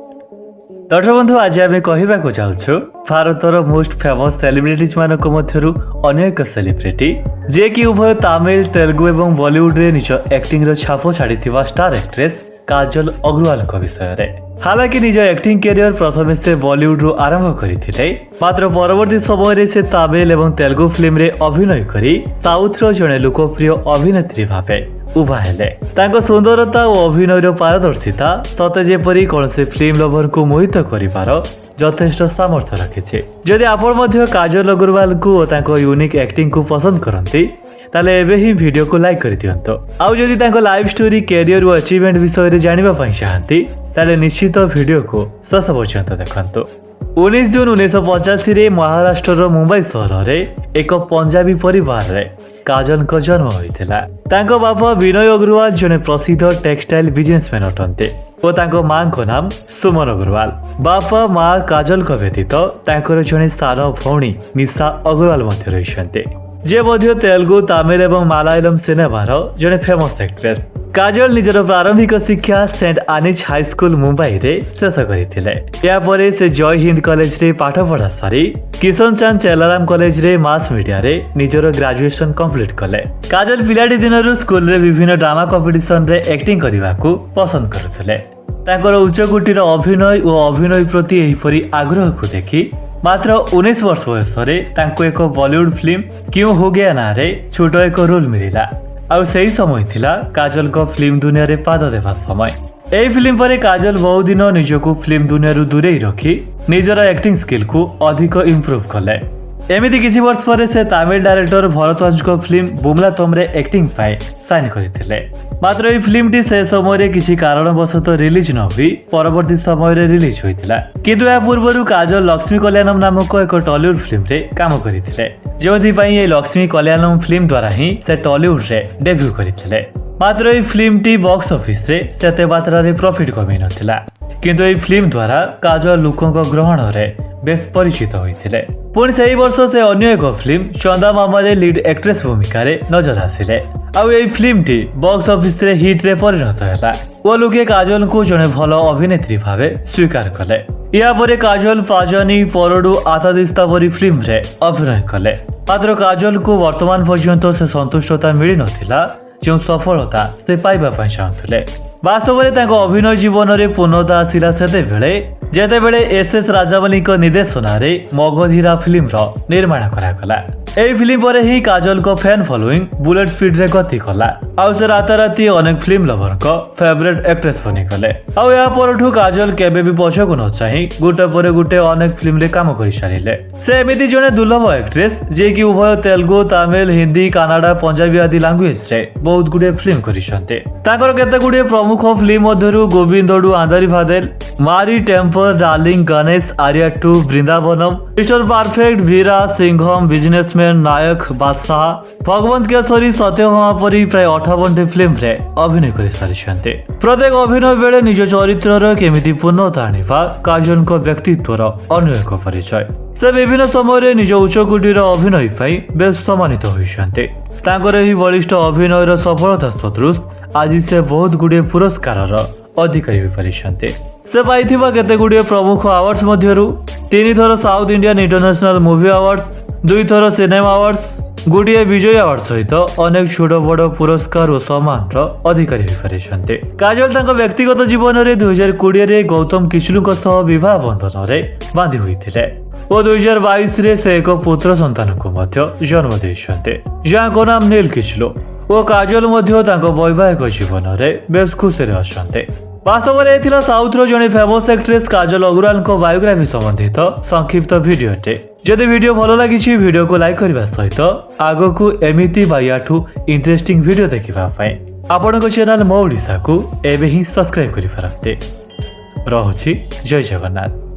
दर्शक बंधु आज आम कहवाक चाहूँ भारतर मोस्ट फेमस सेलिब्रिटीज मान मध्य अन्य एक सेलिब्रिटी जे कि उभय तमिल तेलुगु और बॉलीवुड रे निज एक्टिंग छाप छाड़ी स्टार एक्ट्रेस काजल अग्रवाल विषय में। हालांकि निज एक्टिंग कैरियर प्रथम से बॉलीवुड रु आरंभ करते मात्र परवर्ती समय से तमिल और तेलुगु फिल्म रे अभिनय करी साउथ रो जड़े लोकप्रिय अभिनेत्री भावे उभा हेले। तांको सुंदरता और अभिनयर पारदर्शिता सते जेपरी कौन से फिल्म लवर को मोहित करिपार यथेष्ट सामर्थ्य रखिছে। जदि आपण मध्य काजल अग्रवाल को और तांको यूनिक एक्टिंग को पसंद करंती ताले एबे ही वीडियो को लाइक कर दियंतो। आउ जदि तांको लाइफ स्टोरी कैरियर और अचीवमेंट विषय रे जानिबा पई चाहंती ताले निश्चित वीडियो को शेष पर्यंत देखंतो। 19 जून 1985 महाराष्ट्र मुंबई सहर में एक पंजाबी परिवार रे काजल को जन्म होइथिला। तांको बापा विनय अग्रवाल जने प्रसिद्ध टेक्सटाइल बिजनेसमैन अटंते और तांको मां को नाम सुमन अग्रवाल। बापा मां काजल को व्यतीत तांकर जने सानो भौणी निशा अग्रवाल मध्य रहिसंते जे मध्य तेलुगु तमिल और मलयालम सिनेमार जने फेमस एक्ट्रेस। काजल निजर प्रारंभिक शिक्षा सेंट आनिज हाई स्कूल मुंबई रे शेष करथिले। या परे से जय हिंद कॉलेज रे पाठ पढ़ा सारी किशन चांद चेलाराम कॉलेज रे मास मीडिया रे निजर ग्रेजुएशन कंप्लीट कले। काजल पिलाटी दिनरु स्कूल रे विभिन्न ड्रामा कंपटीशन रे एक्टिंग करबाकू पसंद करथिले। तांकर उच्चकोटीर अभिनय और अभिनय प्रति एहिपरि आग्रह को देखि मात्र 19 वर्ष बयस तांको एक बॉलीवुड फिल्म क्यों हो गया ना रे छोट एक रोल मिला। आउ सही समय थिला काजल को फिल्म दुनिया रे पाद देवा समय। एही फिल्म पर काजल बहु दिन निजको फिल्म दुनिया रु दूरे रखी निजर एक्टिंग स्किल को अधिक इम्प्रूव कले। एमिति किछि वर्ष पर से तमिल डायरेक्टर भरद्वाज को फिल्म बुमला तोमरे एक्टिंग पाए साइन करथिले। मात्र एही फिल्म टी से समय रे किछि कारणवशत रिलीज न हुई परवर्ती समय रे रिलीज होइतिला। किंतु या पूर्वरु काजल लक्ष्मी कल्याणम नामक एक टॉलीवुड फिल्म रे काम करथिले जोथि पई ए लक्ष्मी कल्याणम फिल्म द्वारा ही से टॉलीवुड रे डेब्यू करथिले। मात्र एही फिल्म टी बॉक्स ऑफिस रे सेते मात्रा रे प्रॉफिट कमी नथिला। किंतु एही फिल्म द्वारा काजल लोकक ग्रहण रे बेस परिचित होइथिले। पुणी सही वर्ष से अन्य एक फिल्म चंदा मामा रे लीड एक्ट्रेस भूमिका रे नजर आसिले। आउ एही फिल्म टी बॉक्स ऑफिस रे हिट रे परिणत हैला ओ लोके काजल को जने भलो अभिनेत्री भावे स्वीकार कले। या परे काजल पाजानी परडू आतादिस्ता परी फिल्म रे अभिनय कले। मात्र काजल को वर्तमान पर्यंत से संतुष्टता मिली नथिला जो सफलता से पाइबा पई चाहथुले। वास्तव में तांको अभिनय जीवन में पूर्णता आसिला सेते बेले जेतेबेले एसएस राजावली निर्देशन रे मगधीरा फिल्म रो निर्माण करागला। एही फिल्म पर ही काजल को फैन फॉलोइंग बुलेट स्पीड रे गति कला। आउ से राताराती अनेक फिल्म लवर को फेवरेट एक्ट्रेस बनी गले। आउ या परठू काजल केबे भी पछकु न चाहि गुटे परे गुटे अनेक फिल्म रे काम करि सारिले। से एमिति जने दुर्लभ एक्ट्रेस जे कि उभय तेलुगु तमिल हिंदी कन्नड़ा पंजाबी आदि लैंग्वेज रे बहुत गुडे फिल्म करिसंते। ताकर केते गुडे प्रमुख film मध्यरु गोविंदडू Andari Vadele Maari Temper Darling Ganesh Arya 2 Vrindavanam Mister Perfect Veera Singham Businessman Nayak Baadshah Bhagavanth Kesari Satyabhama परी प्राय 58 फिल्म रे अभिनय कर सारिछन्ते। प्रत्येक अभिनय बेले निज चरित्रर केमिति पूर्णता आनिबा काजल को व्यक्तित्वर अन्य एक परिचय। से विभिन्न समय निज उच्चकोटीर अभिनय पाई बेस सम्मानित होइछन्ते। तांकर एही बलिष्ठ अभिनयर सफलता सदृश आज से बहुत गुडे पुरस्कार अधिकारी हो पारिछन्ते। से पाइथिबा केते गुडे प्रमुख अवार्ड्स मध्यरु 3 थर south Indian international movie awards 2 थर सिनेमा अवार्ड्स गुडिए विजय अवार्ड सहित अनेक छोट बड़ पुरस्कार और सम्मान अधिकारी हो पारिछन्ते। काजल तांको व्यक्तिगत जीवन में 2020 रे गौतम किचलू सह विवाह बंधन रे बांधी होइथिले और 2022 रे से एक पुत्र संतान को मध्य जन्म देइछन्ते जाको नाम नील किचलू। वो काजल मध्य तांको वैवाहिक जीवन रे बेस खुशी रे अछन्ते। वास्तव में एथिला साउथ रो जने फेमस एक्ट्रेस काजल अग्रवाल को बायोग्राफी संबंधित संक्षिप्त वीडियो टे। जदि वीडियो भलो लागिछि वीडियो को लाइक करबा सहित आगो को एमिति बायाठू इंटरेस्टिंग वीडियो देखिबा पई आपन को चैनल मो ओडिसा को एबे ही सब्सक्राइब करि परते। रहुछि जय जगन्नाथ।